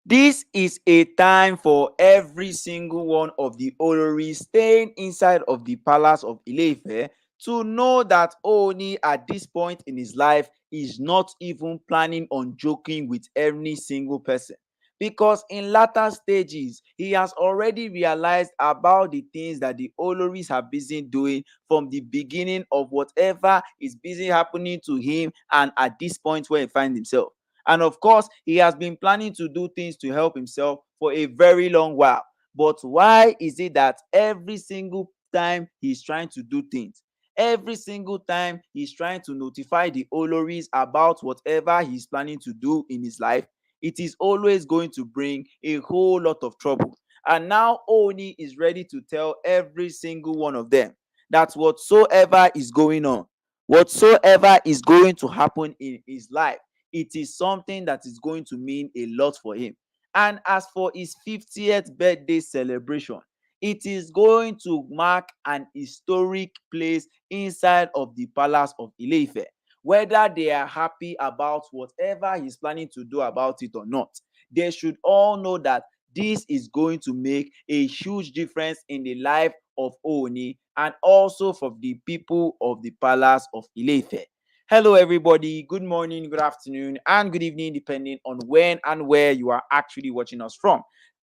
This is a time for every single one of the Oloris staying inside of the palace of Ile-Ife to know that Ooni at this point in his life is not even planning on joking with every single person. Because in latter stages, he has already realized about the things that the Oloris have been doing from the beginning of whatever is busy happening to him and at this point where he finds himself. And of course, he has been planning to do things to help himself for a very long while. But why is it that every single time he's trying to do things, every single time he's trying to notify the Oloris about whatever he's planning to do in his life, it is always going to bring a whole lot of trouble? And now Oni is ready to tell every single one of them that whatsoever is going on, whatsoever is going to happen in his life, it is something that is going to mean a lot for him. And as for his 50th birthday celebration, it is going to mark an historic place inside of the palace of Ile-Ife. Whether they are happy about whatever he's planning to do about it or not, they should all know that this is going to make a huge difference in the life of Oni and also for the people of the palace of Ile-Ife. Hello, everybody. Good morning, good afternoon, and good evening, depending on when and where you are actually watching us from.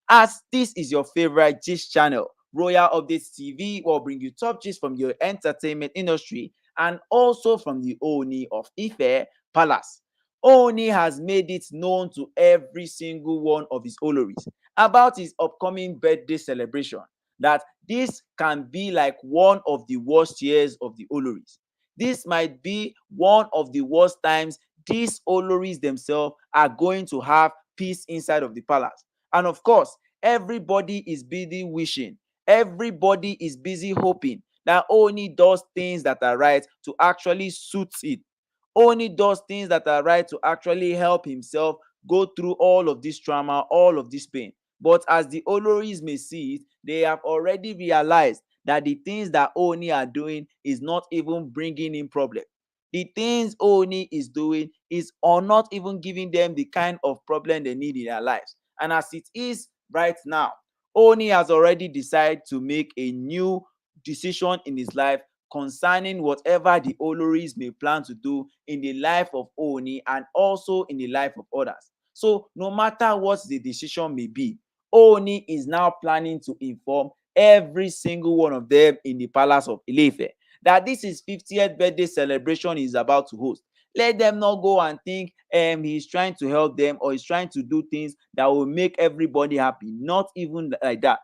As this is your favorite gist channel, Royal Updates TV will bring you top gist from your entertainment industry and also from the Oni of Ife Palace. Oni has made it known to every single one of his Oloris about his upcoming birthday celebration that this can be like one of the worst years of the Oloris. This might be one of the worst times these Oloris themselves are going to have peace inside of the palace. And of course, everybody is busy wishing, everybody is busy hoping that Oni does things that are right to actually suit it. Oni does things that are right to actually help himself go through all of this trauma, all of this pain. But as the Oloris may see it, they have already realized that the things that Oni are doing is not even bringing in problem. The things Oni is doing is or not even giving them the kind of problem they need in their lives. And as it is right now, Oni has already decided to make a new decision in his life concerning whatever the Oloris may plan to do in the life of Oni and also in the life of others. So no matter what the decision may be, Oni is now planning to inform every single one of them in the palace of Ile-Ife that this is 50th birthday celebration he's about to host. Let them not go and think he's trying to help them or he's trying to do things that will make everybody happy. Not even like that.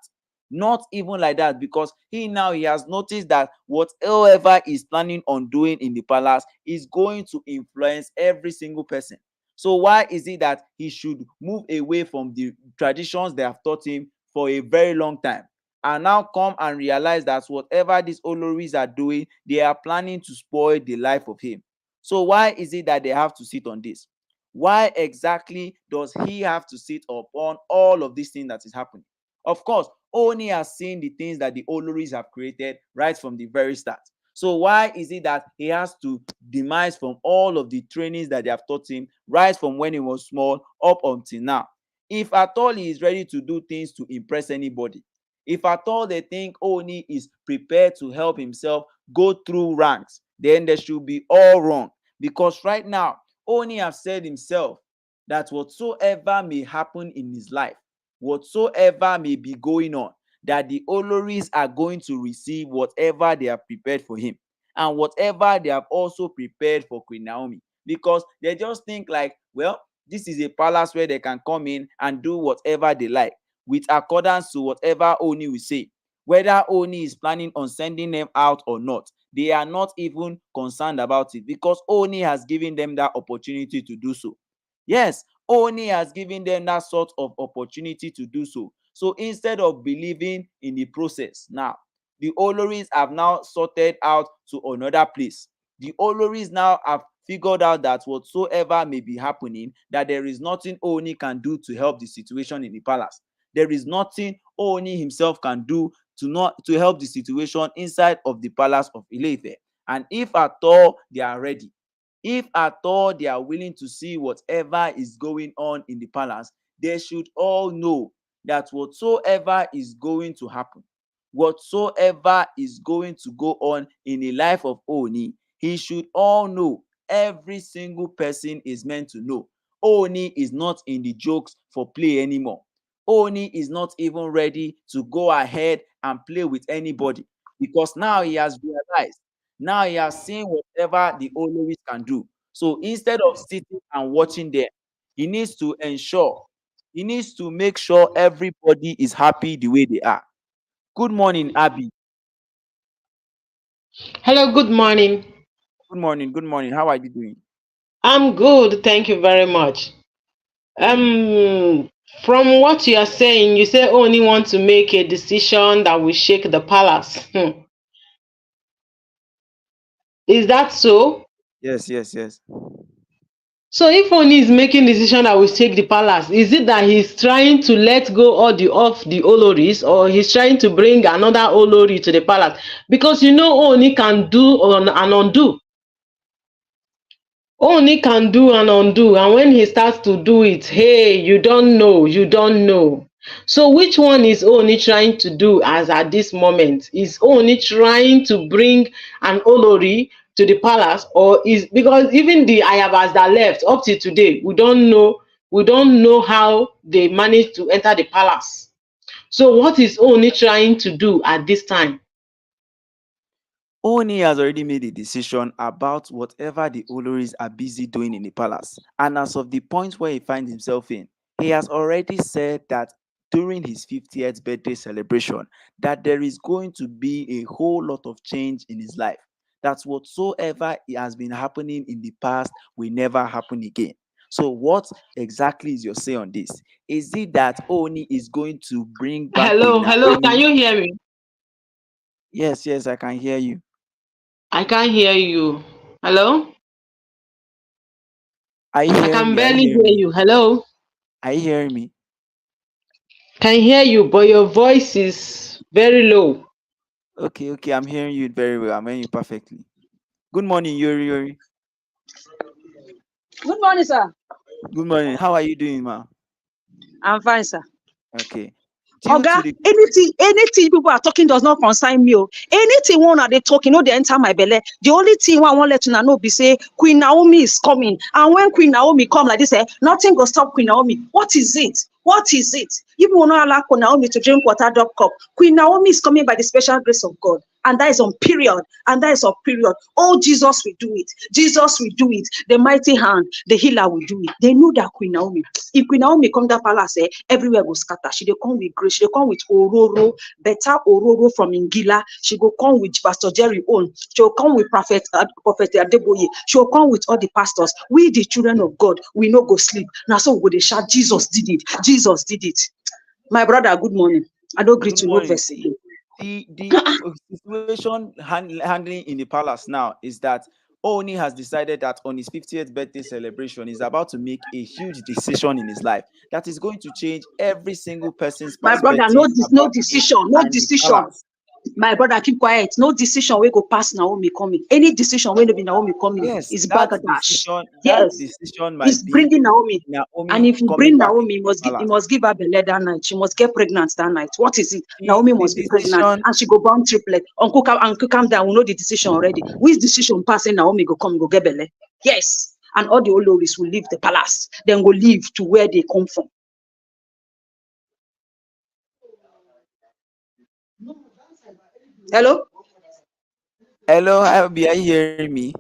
Not even like that, because he has noticed that whatever he's planning on doing in the palace is going to influence every single person. So why is it that he should move away from the traditions they have taught him for a very long time and now come and realize that whatever these Oloris are doing, they are planning to spoil the life of him? So why is it that they have to sit on this? Why exactly does he have to sit upon all of these things that is happening? Of course, Oni has seen the things that the Oloris have created right from the very start. So why is it that he has to demise from all of the trainings that they have taught him right from when he was small up until now? If at all he is ready to do things to impress anybody, if at all they think Oni is prepared to help himself go through ranks, then they should be all wrong. Because right now, Oni has said himself that whatsoever may happen in his life, whatsoever may be going on, that the Oloris are going to receive whatever they have prepared for him and whatever they have also prepared for Queen Naomi, because they just think like, well, this is a palace where they can come in and do whatever they like with accordance to whatever Oni will say. Whether Oni is planning on sending them out or not, they are not even concerned about it, because Oni has given them that opportunity to do so. Yes, Oni has given them that sort of opportunity to do so. So instead of believing in the process, now the Oloris have now sorted out to another place. The Oloris now have figured out that whatsoever may be happening, that there is nothing Oni can do to help the situation in the palace. There is nothing Oni himself can do to help the situation inside of the palace of Ile-Ife. And if at all they are ready, If at all they are willing to see whatever is going on in the palace, they should all know that whatsoever is going to happen, whatsoever is going to go on in the life of Oni, he should all know. Every single person is meant to know. Oni is not in the jokes for play anymore. Oni is not even ready to go ahead and play with anybody, because now he has realized, now he has seen whatever the Oloris can do. So instead of sitting and watching them, he needs to ensure, he needs to make sure everybody is happy the way they are. Good morning, Abby. Hello, good morning. Good morning. Good morning. How are you doing? I'm good, thank you very much. Um, from what you are saying, you say only want to make a decision that will shake the palace. Is that so? Yes, yes, yes. So if Oni is making decision that will shake the palace, is it that he's trying to let go all the of the Oloris, or he's trying to bring another Olori to the palace? Because you know Oni can do and undo. Only can do and undo, and when he starts to do it, hey, you don't know, you don't know. So which one is Oni trying to do as at this moment? Is Oni trying to bring an Olori to the palace, or is, because even the Ayabas that left up to today, we don't know how they managed to enter the palace. So what is Oni trying to do at this time? Oni has already made a decision about whatever the Oloris are busy doing in the palace. And as of the point where he finds himself in, he has already said that during his 50th birthday celebration, that there is going to be a whole lot of change in his life. That whatsoever has been happening in the past will never happen again. So, what exactly is your say on this? Is it that Oni is going to bring back Queen Hello, hello, can Naomi? you hear me? Yes, yes, I can hear you. I can't hear you. Hello? Are you I hearing can me? Are you barely hearing hear me? you. Hello? Are you hearing me? Can hear you, but your voice is very low. Okay, okay, I'm hearing you very well. I'm hearing you perfectly. Good morning, Yuri Yuri. Good morning, sir. Good morning. How are you doing, ma? I'm fine, sir. Okay. Due Oga, to the anything people are talking does not concern me. Oh. Anything one are they talking, no, they enter my belly. The only thing I want let you know be say Queen Naomi is coming. And when Queen Naomi come like this, nothing will stop Queen Naomi. What is it? What is it? Even will not allow Queen Naomi to drink water drop cup. Queen Naomi is coming by the special grace of God. And that is on period. And that is on period. Oh, Jesus will do it. Jesus will do it. The mighty hand, the healer will do it. They know that Queen Naomi. If Queen Naomi come that palace, everywhere go scatter. She dey come with grace. She dey come with ororo, better ororo from Ingila. She go come with Pastor Jerry own. She will come with Prophet Adeboye. She will come with all the pastors. We the children of God, we no go sleep. Now so we go dey shout, Jesus did it. Jesus did it. My brother, good morning. I don't agree good to no morning. verse again. The situation handling in the palace now is that Oni has decided that on his 50th birthday celebration, he's about to make a huge decision in his life that is going to change every single person's My brother, no, perspective no about him decision, no and the decision. palace. My brother, keep quiet. No decision wey go pass Naomi coming. Any decision wey no be Naomi coming Yes, is bagadash. that Yes, decision he's might be bringing Naomi. And Naomi if he coming bring back Naomi, into the he palace. must give her belle that night. She must get pregnant that night. What is it? Naomi The must be pregnant decision and she go born triplet. Uncle calm down. We know the decision already. Which decision passing Naomi go come, go get belle? Yes. And all the Oloris will leave the palace. Then go leave to where they come from. Hello? Hello, Abby, are you hearing me?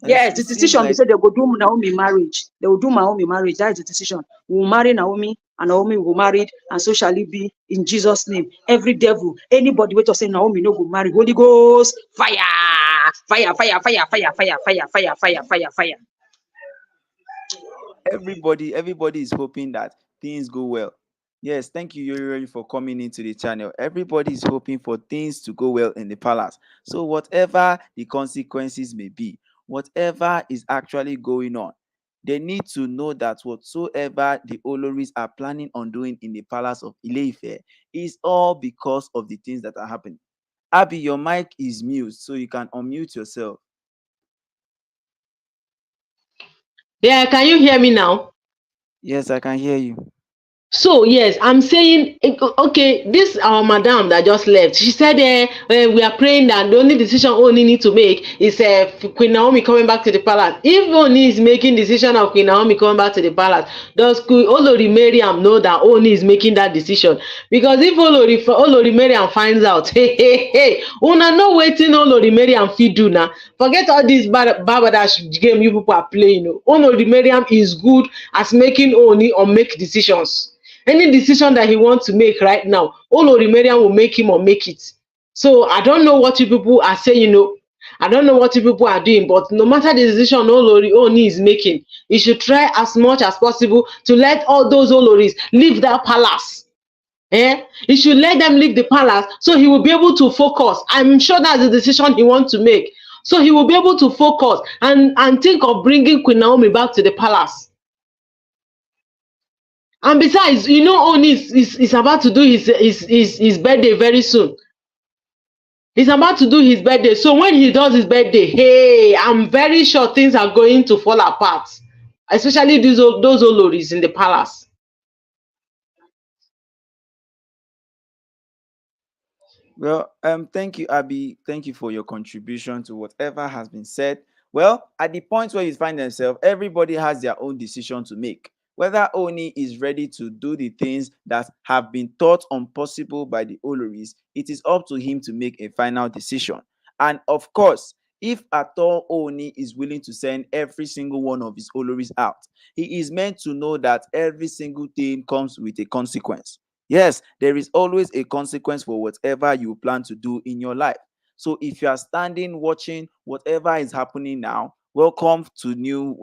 It Yes, the seems decision like they said they go do Naomi marriage. They will do Naomi marriage. That is the decision. We will marry Naomi, and Naomi will marry, and so shall it be in Jesus' name. Every devil, anybody wait to say Naomi no go marry. Holy Ghost, fire, fire, fire, fire, fire, fire, fire, fire, fire, fire, fire. everybody is hoping that things go well. Yes, thank you, Yuri, for coming into the channel. Everybody is hoping for things to go well in the palace. So whatever the consequences may be, whatever is actually going on, they need to know that whatsoever the Oloris are planning on doing in the palace of Ileife is all because of the things that are happening. Abby, your mic is mute, so you can unmute yourself. Yeah, can you hear me now? Yes, I can hear you. So yes, I'm saying okay, this our madam that just left, she said we are praying that the only decision Oni need to make is Queen Naomi coming back to the palace. If Oni is making decision of Queen Naomi coming back to the palace, does Queen Olori Mariam know that Oni is making that decision? Because if Olori Mariam finds out, hey hey hey, una know wetin Olori Mariam fit do now. Forget all this barbadash game you people are playing. Olori Mariam is good at making Oni or make decisions. Any decision that he wants to make right now, Olorimariam will make him or make it. So I don't know what you people are saying, I don't know what you people are doing, but no matter the decision Olori Oni is making, he should try as much as possible to let all those Oloris leave that palace. He should let them leave the palace so he will be able to focus. I'm sure that's the decision he wants to make. So he will be able to focus and think of bringing Queen Naomi back to the palace. And besides, Oni is about to do his birthday very soon. He's about to do his birthday. So when he does his birthday, hey, I'm very sure things are going to fall apart. Especially those Oloris in the palace. Well, thank you, Abby. Thank you for your contribution to whatever has been said. Well, at the point where you find themselves, everybody has their own decision to make. Whether Oni is ready to do the things that have been thought impossible by the Oloris, it is up to him to make a final decision. And of course, if at all Oni is willing to send every single one of his Oloris out, he is meant to know that every single thing comes with a consequence. Yes, there is always a consequence for whatever you plan to do in your life. So if you are standing watching whatever is happening now, welcome to new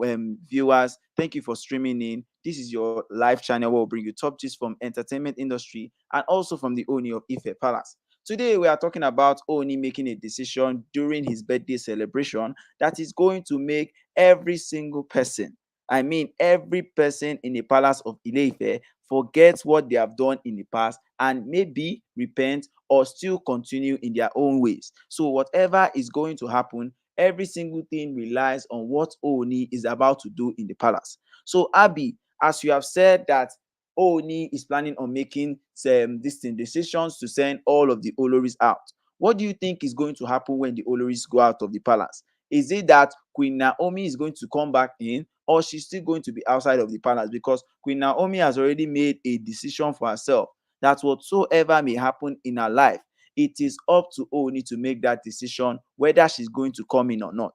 viewers. Thank you for streaming in. This is your live channel where we'll bring you top gist from entertainment industry and also from the Oni of Ife Palace. Today we are talking about Oni making a decision during his birthday celebration that is going to make every single person, I mean every person in the palace of Ile-Ife, forget what they have done in the past and maybe repent or still continue in their own ways. So whatever is going to happen, every single thing relies on what Oni is about to do in the palace. So Abby, as you have said that Oni is planning on making some distinct decisions to send all of the Oloris out. What do you think is going to happen when the Oloris go out of the palace? Is it that Queen Naomi is going to come back in, or she's still going to be outside of the palace? Because Queen Naomi has already made a decision for herself that whatsoever may happen in her life, it is up to Oni to make that decision whether she's going to come in or not.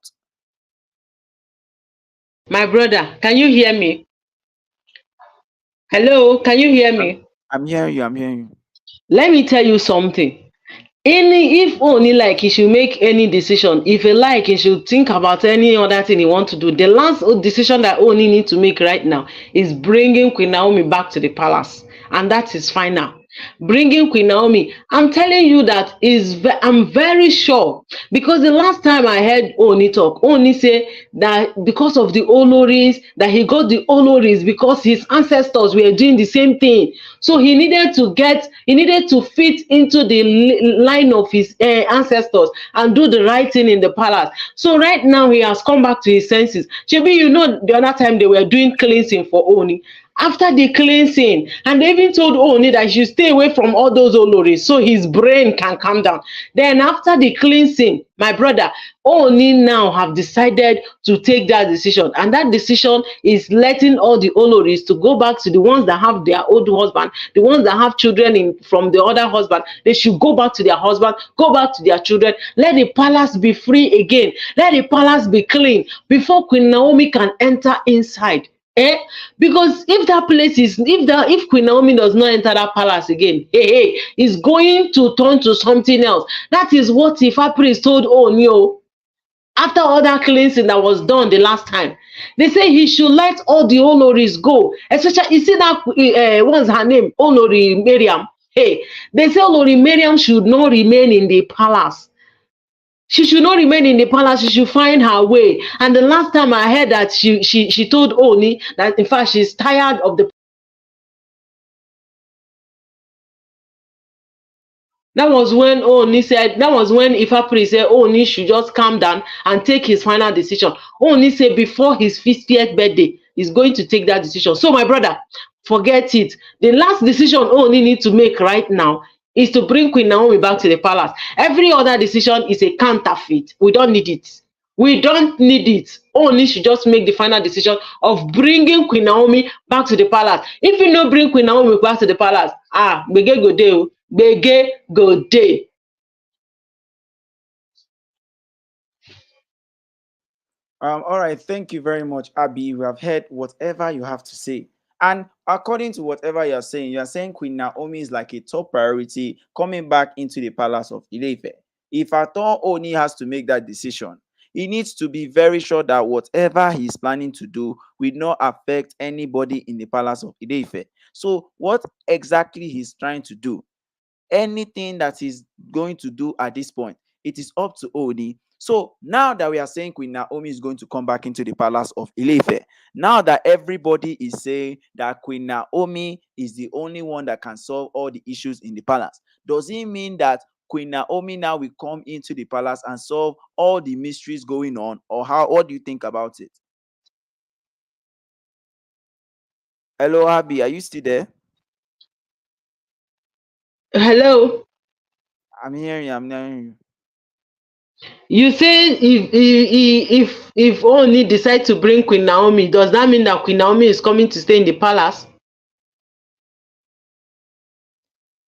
My brother, can you hear me? Hello, can you hear I'm, me? I'm hearing you. I'm hearing you. Let me tell you something. If Oni like he should make any decision, if he like he should think about any other thing he want to do, the last decision that Oni need to make right now is bringing Queen Naomi back to the palace, and that is final. Bringing Queen Naomi, I'm telling you that I'm very sure, because the last time I heard Oni talk, Oni say that because of the Oloris, that he got the Oloris because his ancestors were doing the same thing, so he needed to fit into the line of his ancestors and do the right thing in the palace. So right now he has come back to his senses. Shebi, the other time they were doing cleansing for Oni. After the cleansing, and they even told Oni that he should stay away from all those Oloris so his brain can calm down. Then after the cleansing, my brother, Oni now have decided to take that decision, and that decision is letting all the Oloris to go back to the ones that have their old husband, the ones that have children from the other husband. They should go back to their husband, go back to their children. Let the palace be free again. Let the palace be clean before Queen Naomi can enter inside. Because if Queen Naomi does not enter that palace again, it's going to turn to something else. That is what Ifa priest told Oni. After all that cleansing that was done the last time, they say he should let all the Oloris go. Especially, you see that what's her name? Olori Mariam. Hey, they say Olori Mariam should not remain in the palace. She should not remain in the palace. She should find her way. And the last time I heard that she told Oni that in fact she's tired of the That was when Ooni said, that was when Ifapri said Ooni should just calm down and take his final decision. Ooni said before his 50th birthday, he's going to take that decision. So my brother, forget it. The last decision Ooni need to make right now is to bring Queen Naomi back to the palace. Every other decision is a counterfeit. We don't need it. We don't need it. Ooni should just make the final decision of bringing Queen Naomi back to the palace. If you no bring Queen Naomi back to the palace, gbege go dey o. Gbege go dey. All right, thank you very much, Abby. We have heard whatever you have to say. And according to whatever you are saying Queen Naomi is like a top priority coming back into the palace of Ileife. If at all Oni has to make that decision, he needs to be very sure that whatever he is planning to do will not affect anybody in the palace of Ileife. So, what exactly he's trying to do, anything that he's going to do at this point, it is up to Oni. So now that we are saying Queen Naomi is going to come back into the palace of Ileife, now that everybody is saying that Queen Naomi is the only one that can solve all the issues in the palace, does it mean that Queen Naomi now will come into the palace and solve all the mysteries going on, or how? What do you think about it? Hello, Abby, are you still there? Hello. I'm hearing you. I'm hearing you. You say if Ooni decide to bring Queen Naomi, does that mean that Queen Naomi is coming to stay in the palace?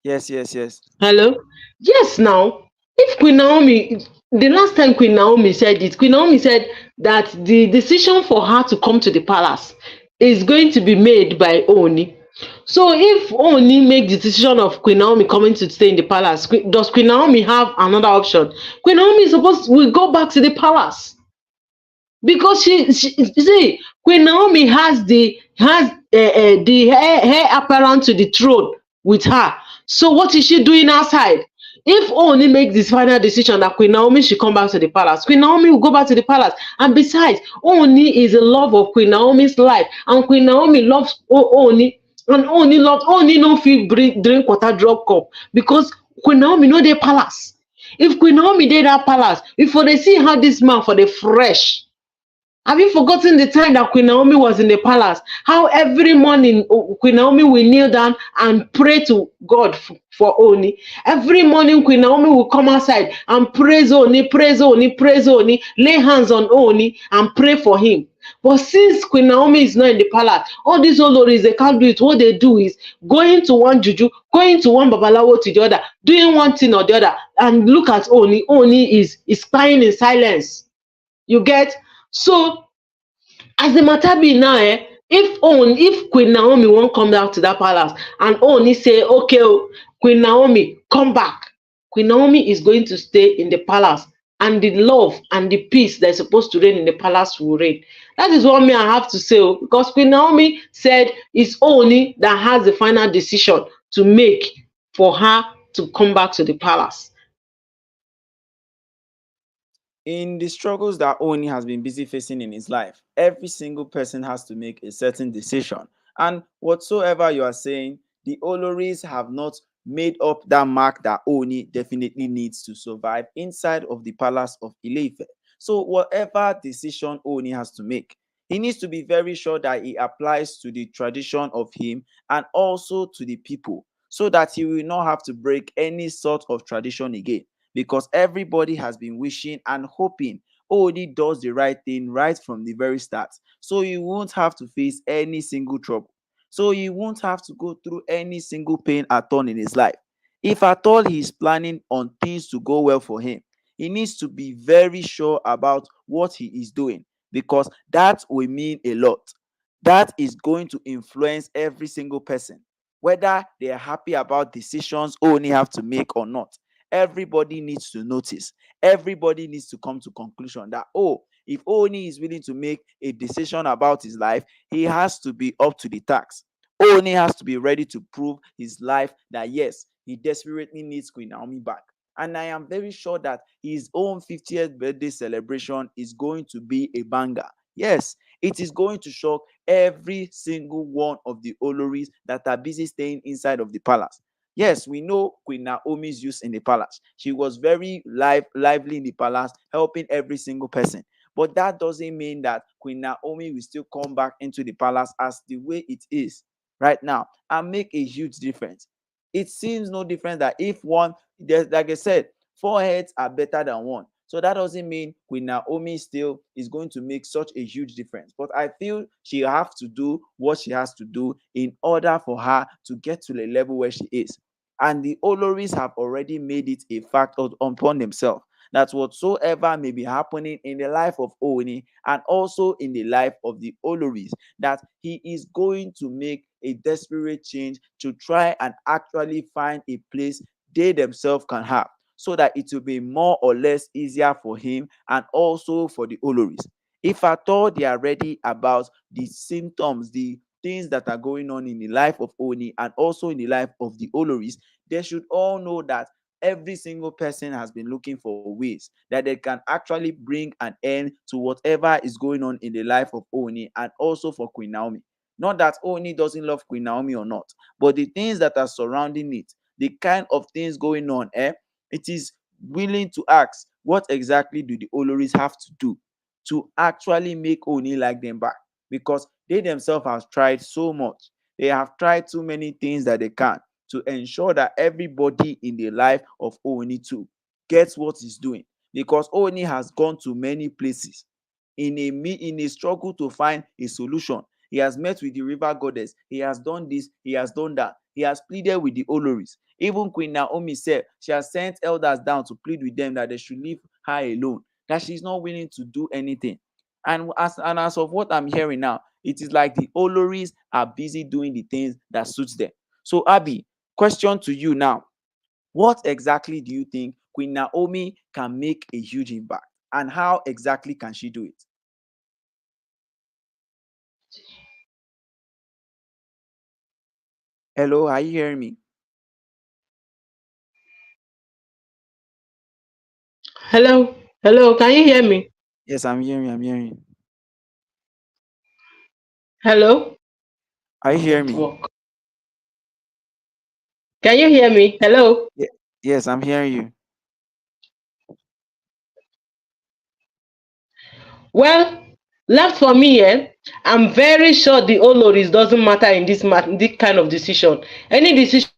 Yes, yes, yes. Hello? Yes, now, if Queen Naomi, the last time Queen Naomi said it, Queen Naomi said that the decision for her to come to the palace is going to be made by Ooni. So if Ooni make the decision of Queen Naomi coming to stay in the palace, does Queen Naomi have another option? Queen Naomi is supposed to will go back to the palace because she see Queen Naomi has the heir apparent to the throne with her. So what is she doing outside? If Ooni makes this final decision that Queen Naomi should come back to the palace, Queen Naomi will go back to the palace. And besides, Ooni is the love of Queen Naomi's life, and Queen Naomi loves Ooni, and Ooni no fit drink water drop cup because Queen Naomi no dey palace. If Queen Naomi dey that palace, if for dey see how this man for dey fresh. Have you forgotten the time that Queen Naomi was in the palace? How every morning Queen Naomi will kneel down and pray to God for Oni. Every morning Queen Naomi will come outside and praise Oni, praise Oni, praise Oni, lay hands on Oni and pray for him. But since Queen Naomi is not in the palace, all these oloris, they can't do it. What they do is going to one juju, going to one babalawo to the other, doing one thing or the other. And look at Oni. Oni is crying in silence. You get? So as the matter be now, if Queen Naomi won't come down to that palace and Ooni say, okay, Queen Naomi, come back. Queen Naomi is going to stay in the palace, and the love and the peace that's supposed to reign in the palace will reign. That is what me I have to say, because Queen Naomi said it's Ooni that has the final decision to make for her to come back to the palace. In the struggles that Oni has been busy facing in his life, every single person has to make a certain decision. And whatsoever you are saying, the Oloris have not made up that mark that Oni definitely needs to survive inside of the palace of Ileife. So whatever decision Oni has to make, he needs to be very sure that he applies to the tradition of him and also to the people, so that he will not have to break any sort of tradition again, because everybody has been wishing and hoping Odi does the right thing right from the very start. So you won't have to face any single trouble. So you won't have to go through any single pain at all in his life. If at all he's planning on things to go well for him, he needs to be very sure about what he is doing, because that will mean a lot. That is going to influence every single person, whether they are happy about decisions Oni have to make or not. Everybody needs to notice. Everybody needs to come to conclusion that, oh, if Oni is willing to make a decision about his life, he has to be up to the task. Oni has to be ready to prove his life that yes, he desperately needs Queen Naomi back. And I am very sure that his own 50th birthday celebration is going to be a banger. Yes, it is going to shock every single one of the Oloris that are busy staying inside of the palace. Yes, we know Queen Naomi's use in the palace. She was very lively in the palace, helping every single person. But that doesn't mean that Queen Naomi will still come back into the palace as the way it is right now and make a huge difference. It seems no different that if one, like I said, four heads are better than one. So that doesn't mean Queen Naomi still is going to make such a huge difference. But I feel she have to do what she has to do in order for her to get to the level where she is. And the Oloris have already made it a fact upon themselves that whatsoever may be happening in the life of Oni and also in the life of the Oloris, that he is going to make a desperate change to try and actually find a place they themselves can have, so that it will be more or less easier for him and also for the Oloris. If at all they are ready about the symptoms, the things that are going on in the life of Oni and also in the life of the Oloris, they should all know that every single person has been looking for ways that they can actually bring an end to whatever is going on in the life of Oni and also for Queen Naomi. Not that Oni doesn't love Queen Naomi or not, but the things that are surrounding it, the kind of things going on, it is willing to ask, what exactly do the Oloris have to do to actually make Oni like them back? Because they themselves have tried so much. They have tried too many things that they can to ensure that everybody in the life of Oni too gets what he's doing. Because Oni has gone to many places in a struggle to find a solution. He has met with the river goddess. He has done this. He has done that. He has pleaded with the Oloris. Even Queen Naomi said she has sent elders down to plead with them that they should leave her alone, that she's not willing to do anything. And as of what I'm hearing now, it is like the Oloris are busy doing the things that suits them. So Abby, question to you now. What exactly do you think Queen Naomi can make a huge impact? And how exactly can she do it? Hello, are you hearing me? Hello, hello, can you hear me? Yes, I'm hearing. I'm hearing. Hello, Are you hearing me? network. Can you hear me? Hello. Yes, I'm hearing you. Well, left for me, I'm very sure the Oloris doesn't matter in this kind of decision. Any decision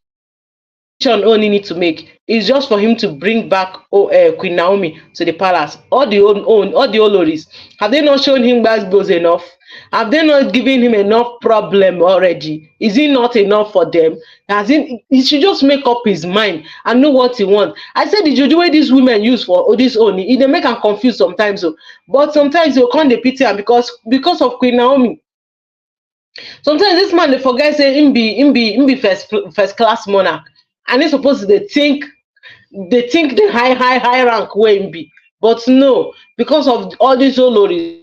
Oni need to make is just for him to bring back Queen Naomi to the palace. All the Oloris, have they not shown him gbas enough? Have they not given him enough problem already? Is it not enough for them? He should just make up his mind and know what he wants. I said the juju wey these women use for this Oni, e dey make am confuse sometimes o. But sometimes you come dey pity am because of Queen Naomi. Sometimes this man dey forget say him be first class monarch, and he suppose to dey think the high rank wey him be. But no, because of all these oloris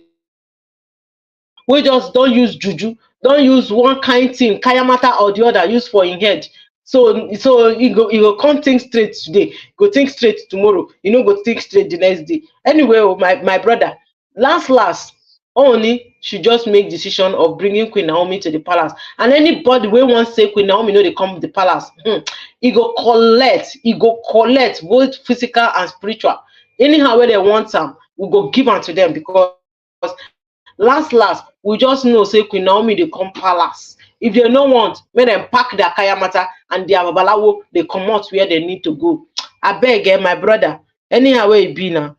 wey just don use juju, don use one kind thing kayamata or the other use for him head. So he go come think straight today, go think straight tomorrow, e no go think straight the next day. Anyway, my brother, last Ooni should just make decision of bringing Queen Naomi to the palace, and anybody wey wan say Queen Naomi no dey come the palace, e go collect both physical and spiritual. Anyhow wey dem want am, we go give am to dem, because last we just know say Queen Naomi dey come palace. If dem no want, make dem pack their kaya matter and their babalawo dey comot where dem need to go. Abeg, my brother, anyhow wey e be na.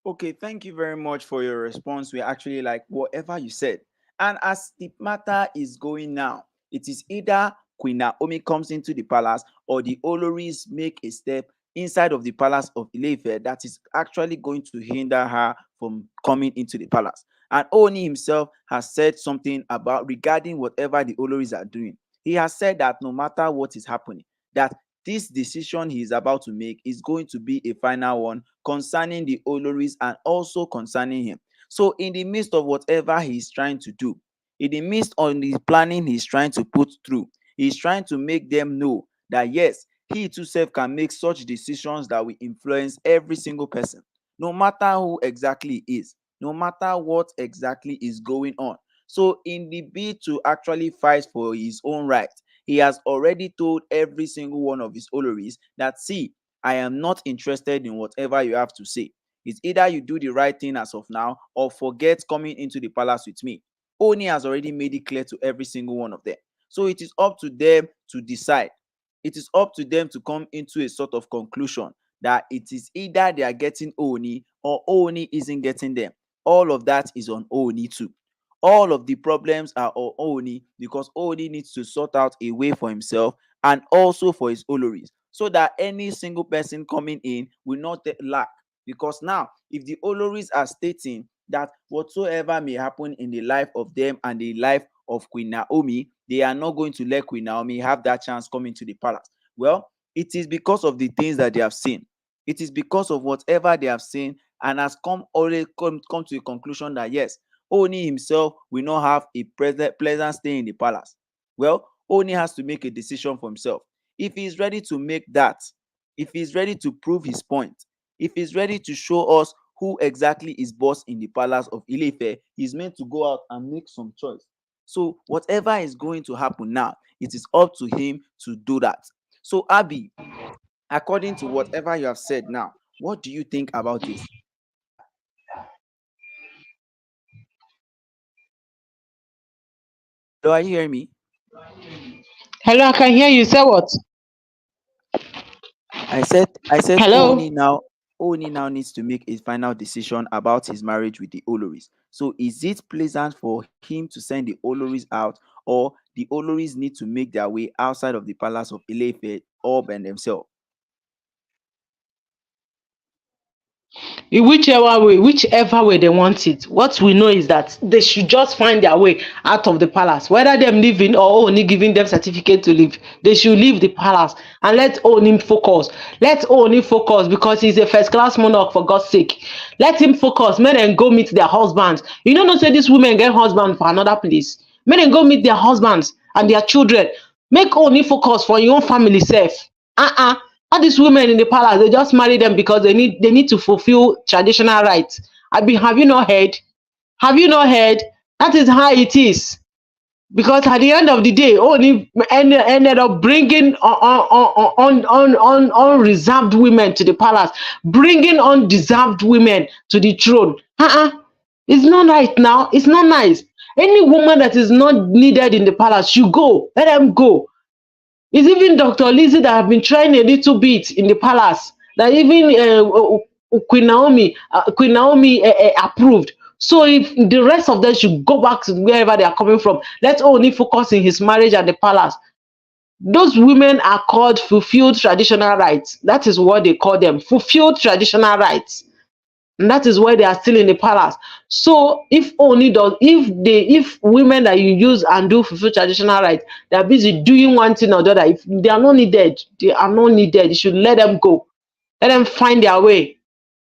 Okay, thank you very much for your response. We actually like whatever you said. And as the matter is going now, it is either Queen Naomi comes into the palace or the Oloris make a step inside of the palace of Ileife that is actually going to hinder her from coming into the palace. And Oni himself has said something about regarding whatever the Oloris are doing. He has said that no matter what is happening, that this decision he is about to make is going to be a final one concerning the Oloris and also concerning him. So, in the midst of whatever he's trying to do, in the midst of the planning he's trying to put through, he's trying to make them know that yes, he too self can make such decisions that will influence every single person, no matter who exactly he is. no matter what exactly is going on. So in the bid to actually fight for his own right, he has already told every single one of his oloris that, see, I am not interested in whatever you have to say. It's either you do the right thing as of now or forget coming into the palace with me. Oni has already made it clear to every single one of them. So it is up to them to decide. It is up to them to come into a sort of conclusion that it is either they are getting Oni or Oni isn't getting them. All of that is on Oni too. All of the problems are on Oni because Oni needs to sort out a way for himself and also for his Oloris, so that any single person coming in will not lack. Because now, if the Oloris are stating that whatsoever may happen in the life of them and the life of Queen Naomi, they are not going to let Queen Naomi have that chance coming to the palace. Well, it is because of the things that they have seen. It is because of whatever they have seen and has already come to a conclusion that yes, Oni himself will not have a pleasant stay in the palace. Well, Oni has to make a decision for himself. If he is ready to make that, if he is ready to prove his point, if he's ready to show us who exactly is boss in the palace of Ile-Ife, he's meant to go out and make some choice. So whatever is going to happen now, it is up to him to do that. So Abby, according to whatever you have said now, what do you think about this? Do I hear me? Hello, I can hear you. Say what? I said Hello. Oni now needs to make a final decision about his marriage with the Oloris. So is it pleasant for him to send the Oloris out, or the Oloris need to make their way outside of the palace of Ile-Ife all by themselves? In whichever way they want it, what we know is that they should just find their way out of the palace, whether them leaving or only giving them certificate to leave. They should leave the palace and let Oni focus. Let Oni focus because he's a first class monarch, for God's sake. Let him focus. Make them go meet their husbands. You know, not say these women get husband for another place. Make them go meet their husbands and their children. Make Oni focus for your own family self. All these women in the palace, they just marry them because they need to fulfill traditional rights. Have you not heard? Have you not heard? That is how it is. Because at the end of the day, only ended up bringing unreserved women to the palace, bringing undeserved women to the throne. It's not right now. It's not nice. Any woman that is not needed in the palace should go. Let them go. It's even Dr. Lizzie that have been trying a little bit in the palace. That even Queen Naomi approved. So if the rest of them should go back to wherever they are coming from, let's only focus in his marriage at the palace. Those women are called fulfilled traditional rights. That is what they call them, fulfilled traditional rights. And that is why they are still in the palace. So if women that you use and do fulfill traditional rights, they are busy doing one thing or the other. If they are not needed, they are not needed. You should let them go. Let them find their way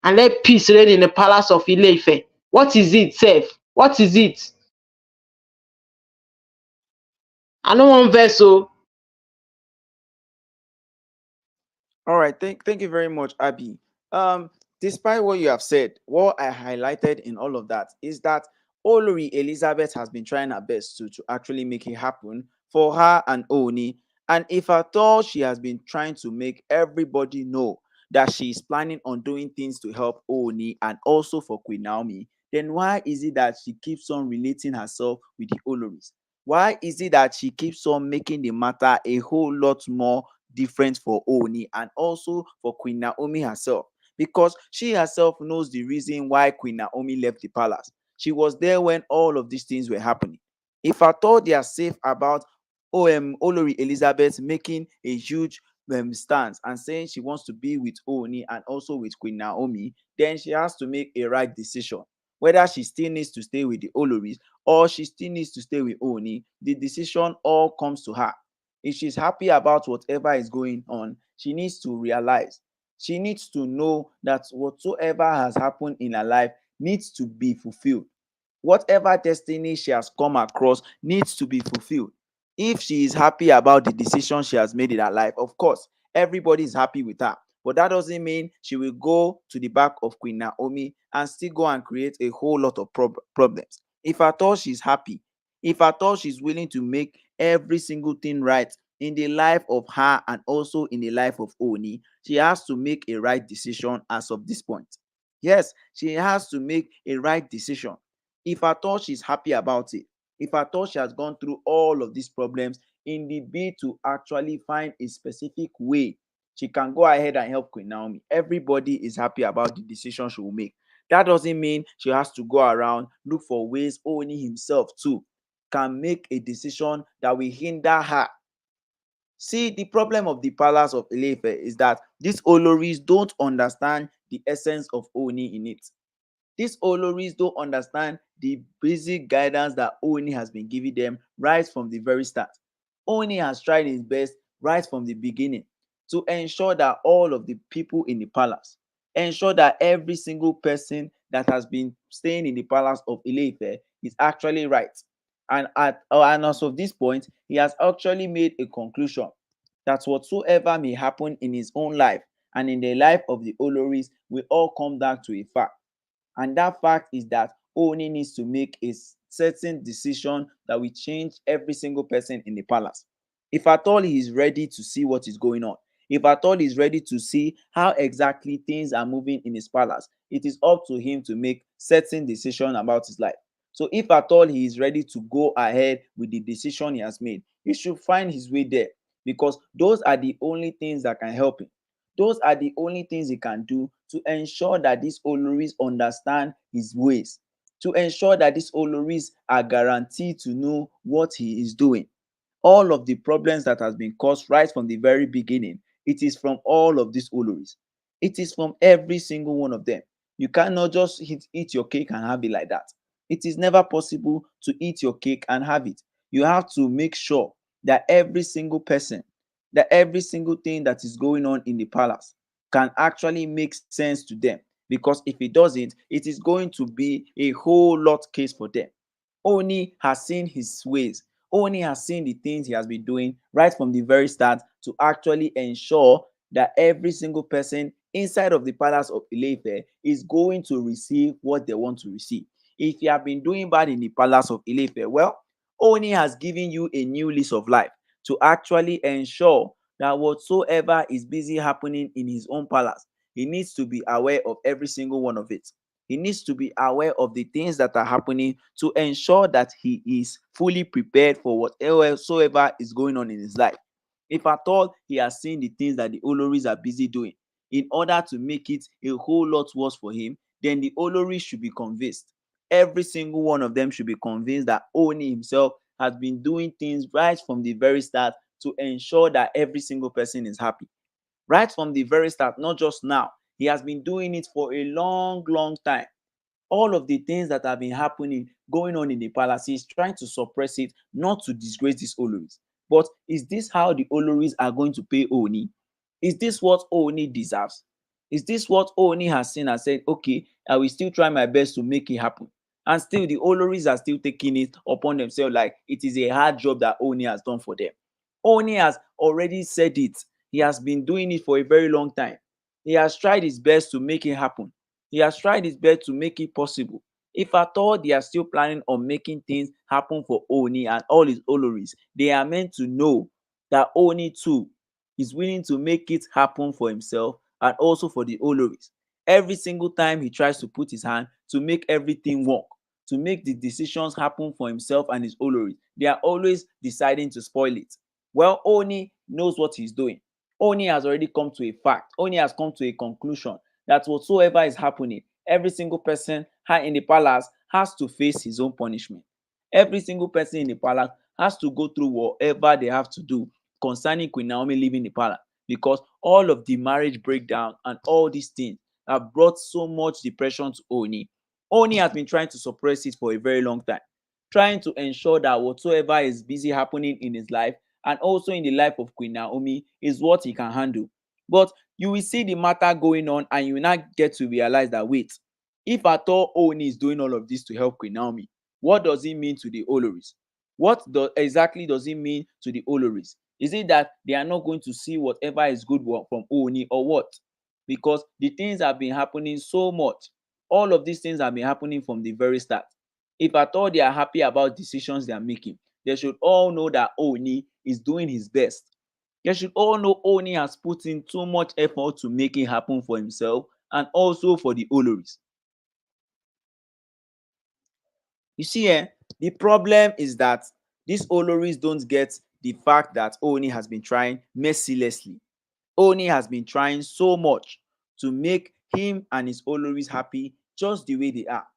and let peace reign in the palace of Ile-Ife. What is it, Seth? What is it? I don't want vessel. All right, thank you very much, Abby. Um, Despite what you have said, what I highlighted in all of that is that Olori Elizabeth has been trying her best to actually make it happen for her and Oni. And if at all she has been trying to make everybody know that she is planning on doing things to help Oni and also for Queen Naomi, then why is it that she keeps on relating herself with the Oloris? Why is it that she keeps on making the matter a whole lot more different for Oni and also for Queen Naomi herself? Because she herself knows the reason why Queen Naomi left the palace. She was there when all of these things were happening. If I thought they are safe about Olori Elizabeth making a huge stance and saying she wants to be with Oni and also with Queen Naomi, then she has to make a right decision. Whether she still needs to stay with the Oloris or she still needs to stay with Oni, the decision all comes to her. If she's happy about whatever is going on, she needs to realize, she needs to know that whatsoever has happened in her life needs to be fulfilled. Whatever destiny she has come across needs to be fulfilled. If she is happy about the decision she has made in her life, of course, everybody is happy with her. But that doesn't mean she will go to the back of Queen Naomi and still go and create a whole lot of problems. If at all she's happy, if at all she's willing to make every single thing right in the life of her and also in the life of Oni, she has to make a right decision as of this point. Yes, she has to make a right decision. If at all she's happy about it, if at all she has gone through all of these problems in the bid to actually find a specific way she can go ahead and help Queen Naomi, everybody is happy about the decision she will make. That doesn't mean she has to go around look for ways Oni himself too can make a decision that will hinder her. See, the problem of the palace of Ilefe is that these Oloris don't understand the essence of Oni in it. These Oloris don't understand the basic guidance that Oni has been giving them right from the very start. Oni has tried his best right from the beginning to ensure that all of the people in the palace, ensure that every single person that has been staying in the palace of Ile-Ife is actually right. And as of this point, he has actually made a conclusion that whatsoever may happen in his own life and in the life of the Oloris will all come down to a fact. And that fact is that Oni needs to make a certain decision that will change every single person in the palace. If at all he is ready to see what is going on, if at all he is ready to see how exactly things are moving in his palace, it is up to him to make certain decision about his life. So if at all he is ready to go ahead with the decision he has made, he should find his way there, because those are the only things that can help him. Those are the only things he can do to ensure that these Oloris understand his ways, to ensure that these Oloris are guaranteed to know what he is doing. All of the problems that has been caused right from the very beginning, it is from all of these Oloris. It is from every single one of them. You cannot just eat your cake and have it like that. It is never possible to eat your cake and have it. You have to make sure that every single person, that every single thing that is going on in the palace can actually make sense to them. Because if it doesn't, it is going to be a whole lot case for them. Oni has seen his ways. Oni has seen the things he has been doing right from the very start to actually ensure that every single person inside of the palace of Ileife is going to receive what they want to receive. If you have been doing bad in the palace of Ileife, well, Oni has given you a new lease of life to actually ensure that whatsoever is busy happening in his own palace, he needs to be aware of every single one of it. He needs to be aware of the things that are happening to ensure that he is fully prepared for whatsoever is going on in his life. If at all he has seen the things that the Oloris are busy doing, in order to make it a whole lot worse for him, then the Oloris should be convinced. Every single one of them should be convinced that Oni himself has been doing things right from the very start to ensure that every single person is happy. Right from the very start, not just now. He has been doing it for a long, long time. All of the things that have been happening, going on in the palace, he's trying to suppress it, not to disgrace these Oloris. But is this how the Oloris are going to pay Oni? Is this what Oni deserves? Is this what Oni has seen and said, okay, I will still try my best to make it happen? And still, the Oloris are still taking it upon themselves like it is a hard job that Oni has done for them. Oni has already said it. He has been doing it for a very long time. He has tried his best to make it happen. He has tried his best to make it possible. If at all they are still planning on making things happen for Oni and all his Oloris, they are meant to know that Oni too is willing to make it happen for himself and also for the Oloris. Every single time he tries to put his hand to make everything work, to make the decisions happen for himself and his Oloris, they are always deciding to spoil it. Well, Oni knows what he's doing. Oni has already come to a fact. Oni has come to a conclusion that whatsoever is happening, every single person in the palace has to face his own punishment. Every single person in the palace has to go through whatever they have to do concerning Queen Naomi leaving the palace, because all of the marriage breakdown and all these things have brought so much depression to Oni. Oni has been trying to suppress it for a very long time, trying to ensure that whatsoever is busy happening in his life and also in the life of Queen Naomi is what he can handle. But you will see the matter going on and you will not get to realize that, wait, if at all Oni is doing all of this to help Queen Naomi, what does it mean to the Oloris? Exactly does it mean to the Oloris? Is it that they are not going to see whatever is good from Oni, or what? because the things have been happening so much. All of these things have been happening from the very start. If at all they are happy about decisions they are making, they should all know that Oni is doing his best. They should all know Oni has put in too much effort to make it happen for himself and also for the Oloris. You see, the problem is that these Oloris don't get the fact that Oni has been trying mercilessly. Oni has been trying so much to make him and his Oloris happy just the way they are.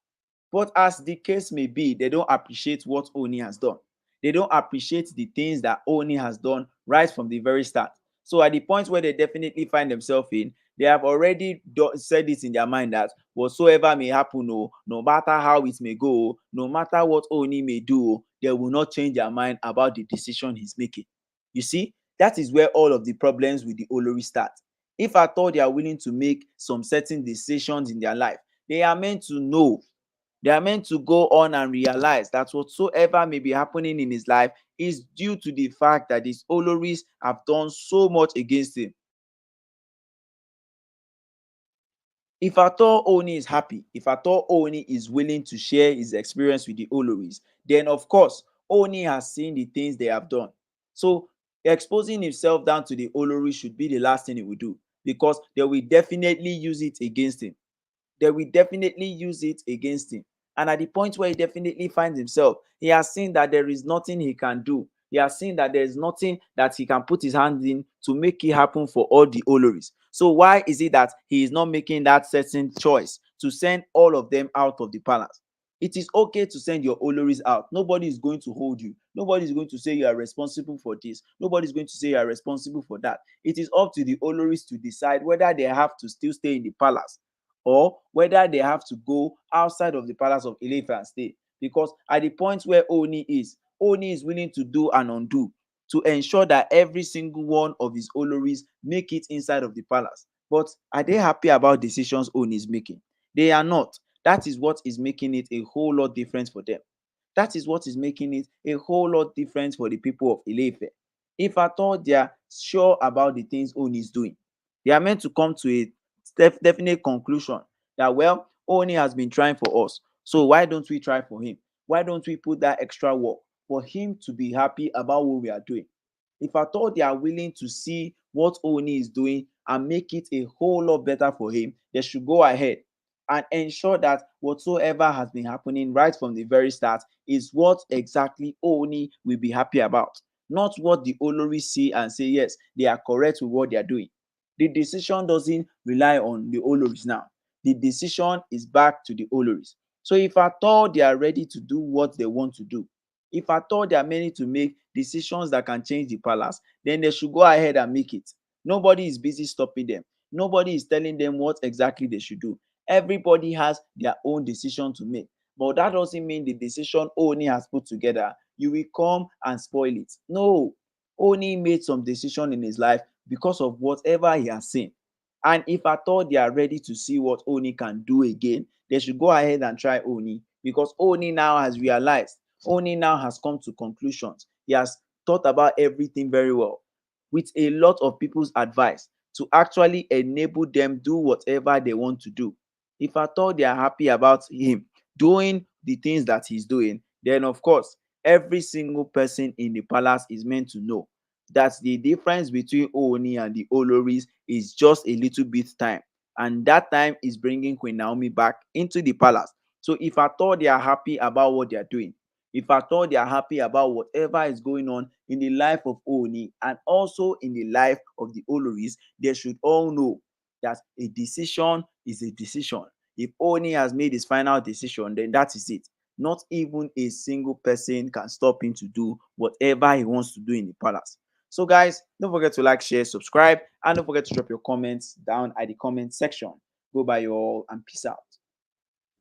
But as the case may be, they don't appreciate what Oni has done. They don't appreciate the things that Oni has done right from the very start. So at the point where they definitely find themselves in, they have already said it in their mind that whatsoever may happen, no matter how it may go, no matter what Oni may do, they will not change their mind about the decision he's making. You see, that is where all of the problems with the Olori start. If at all they are willing to make some certain decisions in their life, they are meant to know, they are meant to go on and realize that whatsoever may be happening in his life is due to the fact that his Oloris have done so much against him. If at all Oni is happy, if at all Oni is willing to share his experience with the Oloris, then of course Oni has seen the things they have done. So exposing himself down to the Oloris should be the last thing he will do, because they will definitely use it against him. They will definitely use it against him. And at the point where he definitely finds himself, he has seen that there is nothing he can do. He has seen that there is nothing that he can put his hand in to make it happen for all the Oloris. So why is it that he is not making that certain choice to send all of them out of the palace? It is okay to send your Oloris out. Nobody is going to hold you. Nobody is going to say you are responsible for this. Nobody is going to say you are responsible for that. It is up to the Oloris to decide whether they have to still stay in the palace or whether they have to go outside of the palace of Ilefe and stay. Because at the point where Oni is willing to do and undo to ensure that every single one of his Oloris make it inside of the palace. But are they happy about decisions Oni is making? They are not. That is what is making it a whole lot different for them. That is what is making it a whole lot different for the people of Ilefe. If at all they are sure about the things Oni is doing, they are meant to come to a definite conclusion that, well, Oni has been trying for us, so why don't we try for him? Why don't we put that extra work for him to be happy about what we are doing? If at all they are willing to see what Oni is doing and make it a whole lot better for him, they should go ahead and ensure that whatsoever has been happening right from the very start is what exactly Oni will be happy about, not what the Olori see and say yes, they are correct with what they are doing. The decision doesn't rely on the Oloris now. The decision is back to the Oloris. So if at all they are ready to do what they want to do, if at all they are ready to make decisions that can change the palace, then they should go ahead and make it. Nobody is busy stopping them. Nobody is telling them what exactly they should do. Everybody has their own decision to make. But that doesn't mean the decision Oni has put together, you will come and spoil it. No. Oni made some decision in his life because of whatever he has seen. And if at all they are ready to see what Oni can do again, they should go ahead and try Oni, because Oni now has realized, Oni now has come to conclusions. He has thought about everything very well with a lot of people's advice to actually enable them do whatever they want to do. If at all they are happy about him doing the things that he's doing, then of course every single person in the palace is meant to know that the difference between Ooni and the Oloris is just a little bit time, and that time is bringing Queen Naomi back into the palace. So if at all they are happy about what they are doing, if at all they are happy about whatever is going on in the life of Ooni and also in the life of the Oloris, they should all know that a decision is a decision. If Ooni has made his final decision, then that is it. Not even a single person can stop him to do whatever he wants to do in the palace. So guys, don't forget to like, share, subscribe, and don't forget to drop your comments down at the comment section. Go by you all and peace out.